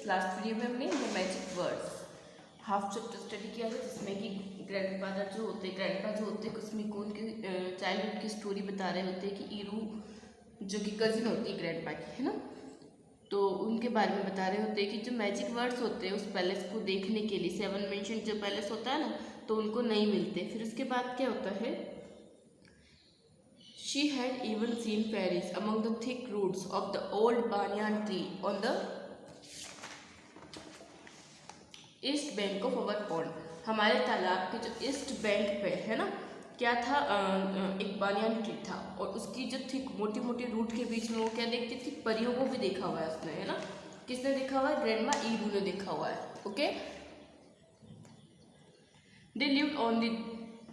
Last video में हमने the magic words half chapter study किया था, जिसमें कि ग्रैंडफादर जो होते हैं, ग्रैंडपा जो होते हैं, उसमें कौन की चाइल्डहुड की स्टोरी बता रहे होते हैं कि ईरू जो कि कजिन होती है ग्रैंडपा की, है ना, तो उनके बारे में बता रहे होते हैं कि जो मैजिक वर्ड्स होते हैं उस पैलेस को देखने के लिए 7 मेंशन जो पैलेस होता है ना, तो उनको नहीं मिलते। फिर उसके बाद क्या होता है, She had even seen fairies among the thick roots of the old banyan tree on the east bank of our pond. हमारे तालाब के जो ईस्ट बैंक पे है ना, क्या था, एक बानियान ट्री था और उसकी जो थिक मोटी मोटी रूट के बीच में वो क्या देखती थी, परियों को भी देखा हुआ है उसने, है ना। किसने देखा हुआ है? ग्रैंडमा ईरू ने देखा हुआ है। Okay, they lived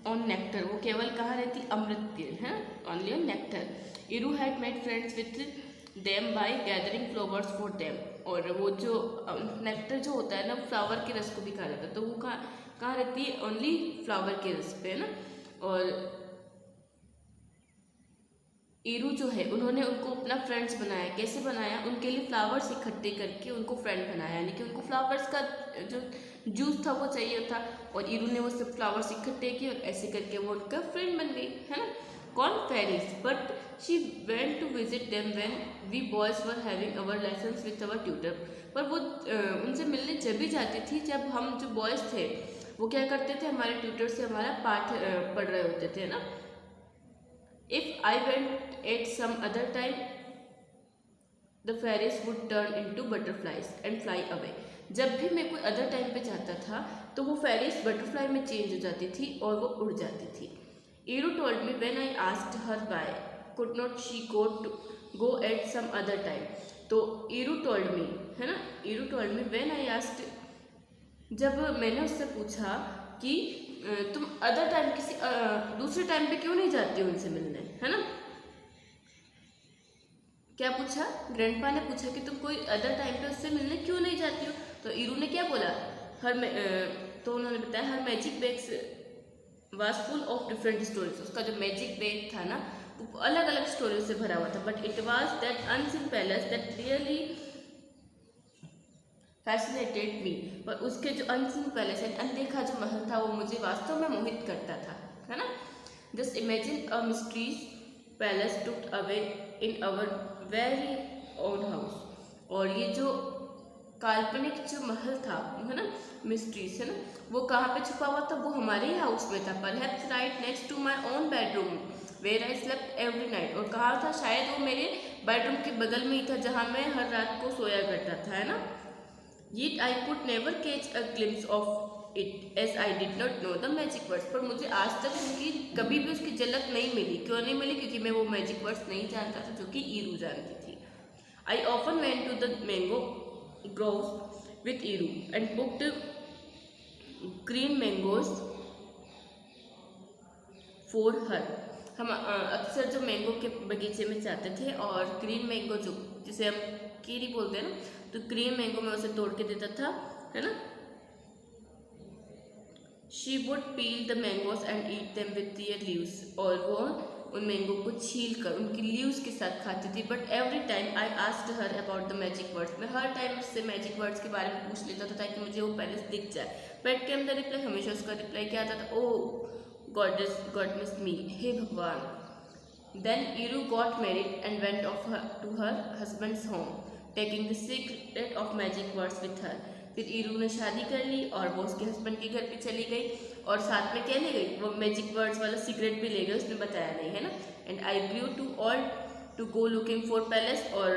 on nectar, वो केवल कहाँ रहती, अमृत पे, है, only on nectar. Iru had made friends with them by gathering flowers for them, और वो जो नेक्टर जो होता है ना, फ्लावर के रस को भी कहा जाता है, तो वो कहाँ रहती है, ओनली फ्लावर के रस पे, है ना। और ईरू जो है उन्होंने उनको अपना फ्रेंड्स बनाया। कैसे बनाया? उनके लिए फ्लावर्स इकट्ठे करके उनको फ्रेंड बनाया, यानी कि उनको फ्लावर्स का जो जूस था वो चाहिए था, और ईरू ने वो सब फ्लावर्स इकट्ठे किए और ऐसे करके वो उनका फ्रेंड बन गई, है ना। कौन? Fairies. But she went to visit them when we boys were having our lessons with our tutor. पर वो उनसे मिलने जब भी जाती थी जब हम जो बॉयज थे वो क्या करते थे, हमारे ट्यूटर से हमारा पाठ पढ़ रहे होते थे ना। If I went at some other time the fairies would turn into butterflies and fly away. जब भी मैं कोई अदर टाइम पे जाता था तो वो फेरीज बटरफ्लाई में चेंज हो जाती थी और वो उड़ जाती थी। Iru told me when I asked her why could not she go at some other time. तो ईरू टोल्ड मी, है ना, Iru told me when I asked, जब मैंने उससे पूछा कि तुम अदर टाइम किसी दूसरे टाइम पे क्यों नहीं जाती हो उनसे मिलने, है ना। क्या पूछा? ग्रैंडपा ने पूछा कि तुम कोई अदर टाइम पे उससे मिलने क्यों नहीं जाती हो। तो ईरू ने क्या बोला, तो उन्होंने बताया her magic bags was full of different stories. उसका जो मैजिक बैग था ना वो अलग अलग स्टोरीज से भरा हुआ था। But it was that unseen palace that really fascinated me. पर उसके जो अनसीन पैलेस है, अनदेखा जो महल था, वो मुझे वास्तव में मोहित करता था, है ना। Just imagine a mysterious palace tucked away in our very own house. और ये जो काल्पनिक जो महल था, है ना, मिस्ट्रीज, है ना, वो कहाँ पे छुपा हुआ था? वो हमारे ही हाउस में था। Perhaps right next to my own bedroom where I slept every night. और कहाँ था? शायद वो मेरे बेडरूम के बगल में ही था जहाँ मैं हर रात को सोया करता था, है ना। Yet I could never catch a glimpse of it as I did not know the magic words। पर मुझे आज तक उनकी कभी भी उसकी झलक नहीं मिली। क्यों नहीं मिली? क्योंकि मैं वो मैजिक वर्ड्स नहीं जानता था जो कि ईरू जानती थी। I often went to the mango groves with ईरू and picked green mangoes for her। हम अक्सर जो मैंगो के बगीचे में जाते थे और ग्रीन मैंगो जो जिसे हम कीरी बोलते हैं ना, तो ग्रीन मैंगो में उसे तोड़ के देता था, है ना। She would peel the mangoes and eat them with their leaves. और वो उन मैंगो को छील कर उनकी लीव्स के साथ खाती थी। But every time I asked her about the magic words. मैं हर टाइम उससे मैजिक वर्ड्स के बारे में पूछ लेता था ताकि मुझे वो पैलेस दिख जाए। बट के अंदर रिप्लाई, हमेशा उसका रिप्लाई क्या आता था? ओ गॉडनेस मी, हे भगवान। Then Iru got married and went off to her husband's home taking the secret of magic words with her. फिर ईरू ने शादी कर ली और वो उसके हस्बैंड के घर पे चली गई और साथ में क्या ले गई? वो मैजिक वर्ड्स वाला सीक्रेट भी ले गई, उसने बताया नहीं, है ना। And I grew too old to go looking for palace. और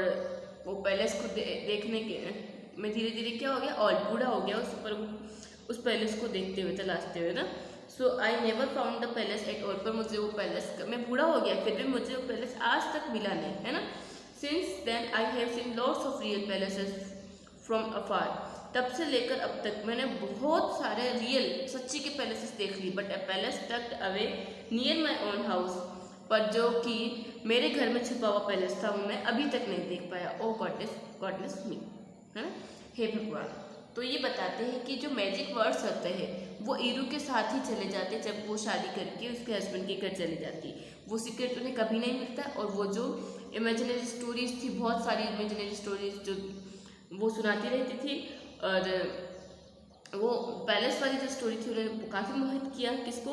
वो पैलेस को देखने के मैं धीरे धीरे क्या हो गया, और बूढ़ा हो गया उस पैलेस को देखते हुए, तलाशते हुए ना। So I never found the palace at all. पर मुझे वो पैलेस, मैं बूढ़ा हो गया फिर भी मुझे वो पैलेस आज तक मिला नहीं, है ना। Since then I have seen lots of real palaces from afar. तब से लेकर अब तक मैंने बहुत सारे रियल सच्ची के पैलेसेस देख ली। But a palace tucked away near my own house. पर जो कि मेरे घर में छुपा हुआ पैलेस था वो मैं अभी तक नहीं देख पाया। ओ गॉडनेस मी, है, हे भगवान। तो ये बताते हैं कि जो मैजिक वर्ड्स होते हैं वो ईरू के साथ ही चले जाते जब वो शादी करके उसके हस्बैंड के घर चली जाती। वो सीक्रेट उन्हें कभी नहीं मिलता। और वो जो इमेजिनरी स्टोरीज थी, बहुत सारी इमेजिनरी स्टोरीज जो वो सुनाती रहती थी। और वो पैलेस वाली जो स्टोरी थी उन्होंने काफ़ी मोहित किया किसको,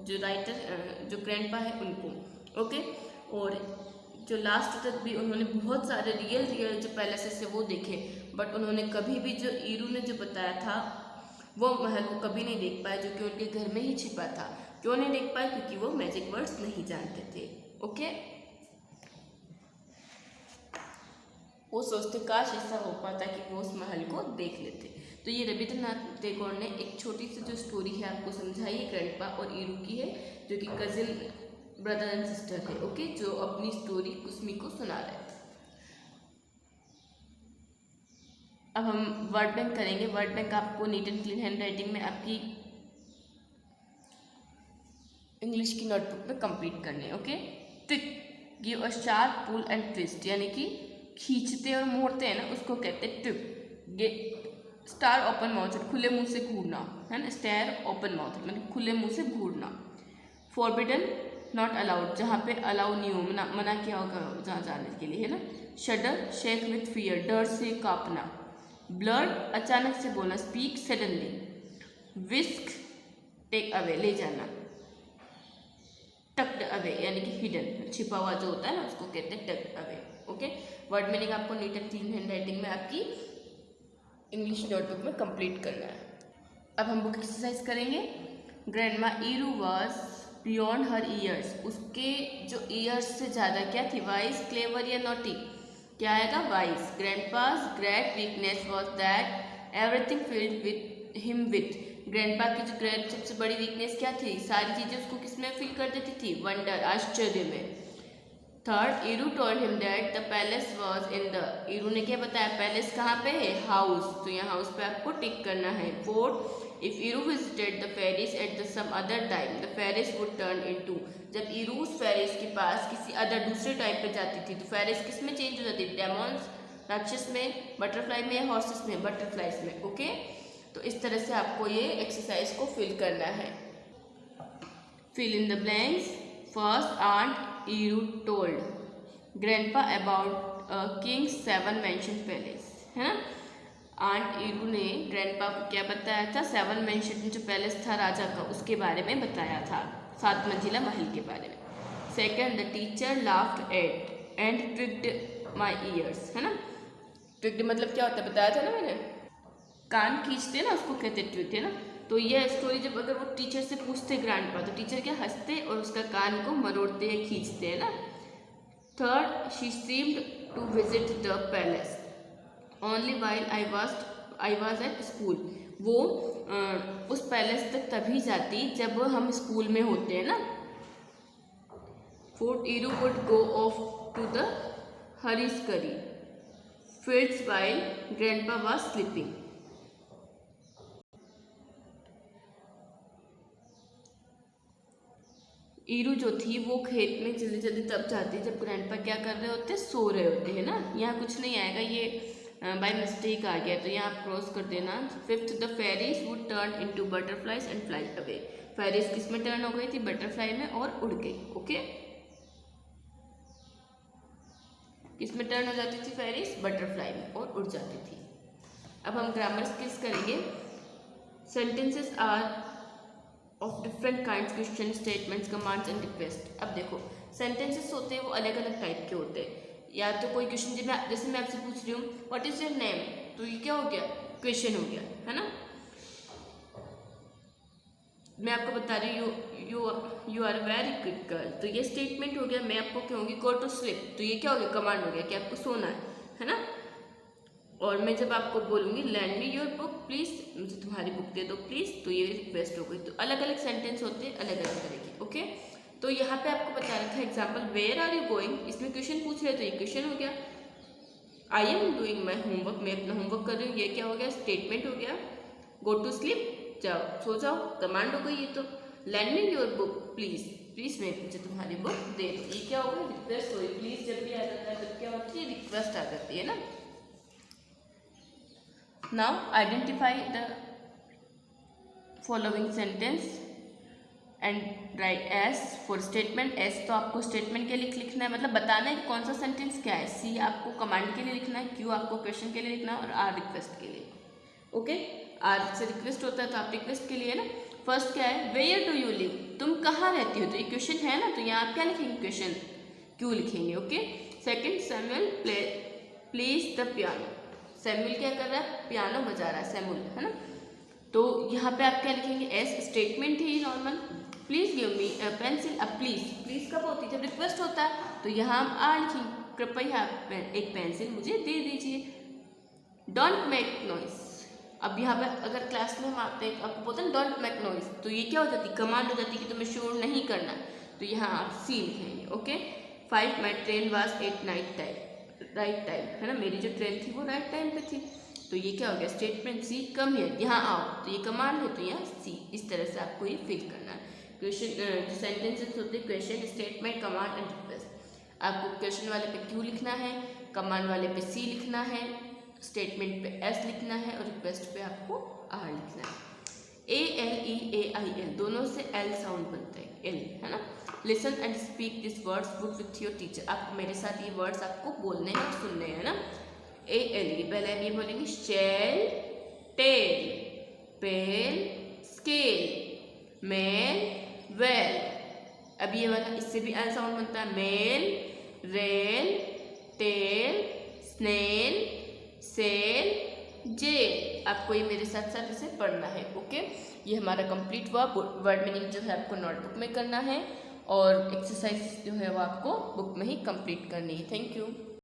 जो राइटर जो ग्रैंडपा है उनको। ओके, और जो लास्ट तक भी उन्होंने बहुत सारे रियल जो पैलेसेस है वो देखे, बट उन्होंने कभी भी जो ईरू ने जो बताया था वो महल को कभी नहीं देख पाए, जो कि उनके घर में ही छिपा था। क्यों नहीं देख पाए? क्योंकि वो मैजिक वर्ड्स नहीं जानते थे। ओके, वो सोचते काश ऐसा हो पाता कि वो उस महल को देख लेते। तो ये रविंद्रनाथ टैगोर ने एक छोटी सी जो स्टोरी है आपको समझाई है ग्रैंडपा और ईरू की है, जो कि कजिन ब्रदर एंड सिस्टर है। ओके, जो अपनी स्टोरी कुसमी को सुना रहे हैं। अब हम वर्ड बैंक करेंगे। वर्ड बैंक आपको neat and clean hand writing में आपकी इंग्लिश की नोटबुक में कंप्लीट करने। Okay, tweak, give a sharp pull and twist, यानी कि खींचते और मोड़ते हैं ना, उसको कहते हैं ट्विक। स्टार ओपन माउथ, खुले मुंह से घूरना है ना, स्टार ओपन माउथ मतलब खुले मुंह से घूरना। फॉरबिडन, नॉट अलाउड, जहाँ पे अलाउ नहीं हो, मना किया होगा जहाँ जाने के लिए है ना। शडर, शेक विथ फियर, डर से कांपना। ब्लर, अचानक से बोलना, स्पीक सडनली। विस्क, टेक अवे, ले जाना। टक्ड अवे यानी कि हिडन, छिपा हुआ जो होता है ना उसको कहते हैं tucked away. Okay, word meaning आपको neat and clean hand writing में आपकी इंग्लिश नोटबुक में कंप्लीट करना है। अब हम बुक एक्सरसाइज करेंगे। Grandma Iru was beyond her years, उसके जो ईयर्स से ज़्यादा क्या थी, वाइज, क्लेवर या नॉटी, क्या आएगा, wise. Grandpa's great weakness was that everything filled with him with, grandpa की जो ग्रेट सबसे बड़ी वीकनेस क्या थी, सारी चीज़ें उसको किसमें फिल कर देती थी, वंडर, आश्चर्य में। Third, Iru told him that the palace was in the, Iru ने क्या बताया, पैलेस कहाँ पे है, हाउस, तो यहाँ हाउस पे आपको टिक करना है। Fourth, if Iru visited the fairies at the some other time the fairies would turn into, जब ईरू उस फेरिस के पास किसी अदर दूसरे टाइम पे जाती थी तो फेरिस किस में चेंज हो जाती, डेमोन्स, राक्षस में, बटरफ्लाई में, या हॉर्सेस में, बटरफ्लाइज में। ओके, तो इस तरह से आपको ये एक्सरसाइज को फिल करना है। Fill in the blanks. First, aunt Iru told grandpa about kings 7 mansion palace, है ना। आंट ईरू ने ग्रैंडपा को क्या बताया था, 7 मेंशन जो पैलेस था राजा का उसके बारे में बताया था, 7 मंजिला महल के बारे में। Second, the teacher laughed at and tweaked my ears, है ना। ट्विक्ड मतलब क्या होता है बताया था ना मैंने, कान खींचते ना उसको कहते ट्विक, है ना। तो यह स्टोरी जब अगर वो टीचर से पूछते ग्रैंडपा तो टीचर क्या हंसते और उसका कान को मरोड़ते या खींचते, है ना। Third, she seemed to visit the palace only while I was at school, वो उस पैलेस तक तभी जाती जब हम स्कूल में होते हैं ना। Fourth, Iru would go off to the Harris curry fields while grandpa was sleeping, Iru जो थी वो खेत में जल्दी जल्दी तब जाती है जब ग्रैंडपा क्या कर रहे होते, सो रहे होते हैं ना। यहाँ कुछ नहीं आएगा, ये बाय मिस्टेक आ गया तो यहाँ आप क्रॉस कर देना। Fifth, the fairies would turn into butterflies and fly away, fairies किस में टर्न हो गई थी, बटरफ्लाई में, और उड़ गई। ओके, किस में टर्न हो जाती थी फेरिस, बटरफ्लाई में, और उड़ जाती थी। अब हम ग्रामर स्किल्स करेंगे। Sentences are of different kinds, question, statements, commands and request. अब देखो सेंटेंसेस होते हैं वो अलग अलग टाइप के होते हैं। या तो कोई क्वेश्चन जैसे मैं आपसे पूछ रही हूँ व्हाट इज योर नेम, तो ये क्या हो गया, क्वेश्चन हो गया, है ना। मैं आपको बता रही हूँ you are very good girl, तो ये स्टेटमेंट हो गया। मैं आपको कहूँगी गो टू स्लीप, तो ये क्या हो गया, कमांड हो गया कि आपको सोना है ना। और मैं जब आपको बोलूँगी land me your book please, मुझे तुम्हारी बुक दे दो प्लीज़, तो ये रिक्वेस्ट हो गई। तो अलग अलग सेंटेंस होते हैं अलग अलग तरह के। ओके, तो यहाँ पे आपको बता रखा है example, where are you going, इसमें क्वेश्चन पूछ रहे तो ये क्वेश्चन हो गया। I am doing my homework, मैं अपना होमवर्क कर रही हूँ, ये क्या हो गया, स्टेटमेंट हो गया। गो टू स्लीप, जाओ सो जाओ, कमांड हो गई ये तो। Land me your book please, please मैं मुझे तुम्हारी बुक दे दो, ये क्या होगा, रिक्वेस्ट हुई। प्लीज़ जब भी आ जाता है तब क्या होती है, रिक्वेस्ट आ जाती है ना। Now identify the following sentence and right S for statement. S तो आपको स्टेटमेंट के लिए लिखना है, मतलब बताना है कि कौन सा सेंटेंस क्या है। सी आपको कमांड के लिए लिखना है, क्यू आपको क्वेश्चन के लिए लिखना है, और आर रिक्वेस्ट के लिए। ओके, आर से रिक्वेस्ट होता है तो आप रिक्वेस्ट के लिए ना। फर्स्ट क्या है, वेयर डू यू लिव, तुम कहाँ रहती हो, तो ये क्वेश्चन है ना, तो यहाँ आप क्या लिखेंगे, क्वेश्चन क्यू लिखेंगे। Okay, second Samuel plays the piano. Samuel क्या कर रहा है, पियानो बजा रहा है सैमुअल, है ना। तो यहाँ पे आप क्या लिखेंगे, S statement he normal. Please give me a pencil. अब प्लीज कब होती है, जब रिक्वेस्ट होता है, तो यहाँ हम आर लिखेंगे, कृपया एक पेंसिल मुझे दे दीजिए। Don't make noise. अब यहाँ पे अगर क्लास में हम आते हैं आपको बोलते हैं डोंट मेक नॉइस, तो ये क्या हो जाती है, कमांड हो जाती है कि तुम्हें शोर नहीं करना, तो यहाँ आप सी लिखेंगे। Okay, 5 my train was at night time, right time, है ना, मेरी जो ट्रेन थी वो राइट टाइम पे थी, तो ये क्या हो गया, स्टेटमेंट सी कम हियर, यहाँ आओ, तो ये कमांड है, तो यहाँ सी। इस तरह से आपको ये फिल करना है। क्वेश्चन जो सेंटेंसेस होते हैं, question, statement, command and request. आपको क्वेश्चन वाले पे क्यू लिखना है, कमांड वाले पे सी लिखना है, स्टेटमेंट पे एस लिखना है, और रिक्वेस्ट पे आपको आर लिखना है। ALEAIL दोनों से एल साउंड बनता है, एल, है ना। Listen and speak this words book with your teacher. आपको मेरे साथ ये वर्ड्स आपको बोलने हैं और सुनने हैं ना। ALE पहले हम ये बोलेंगे, shell, tell, pale, scale, mail, well. अब ये वाला इससे भी एल साउंड बनता है, mail, rail, tail, snail, sail, jail. आपको ये मेरे साथ साथ इसे पढ़ना है। ओके, ये हमारा कंप्लीट हुआ। वर्ड मीनिंग जो है आपको नोटबुक में करना है, और एक्सरसाइज जो है वो आपको बुक में ही कंप्लीट करनी है। Thank you.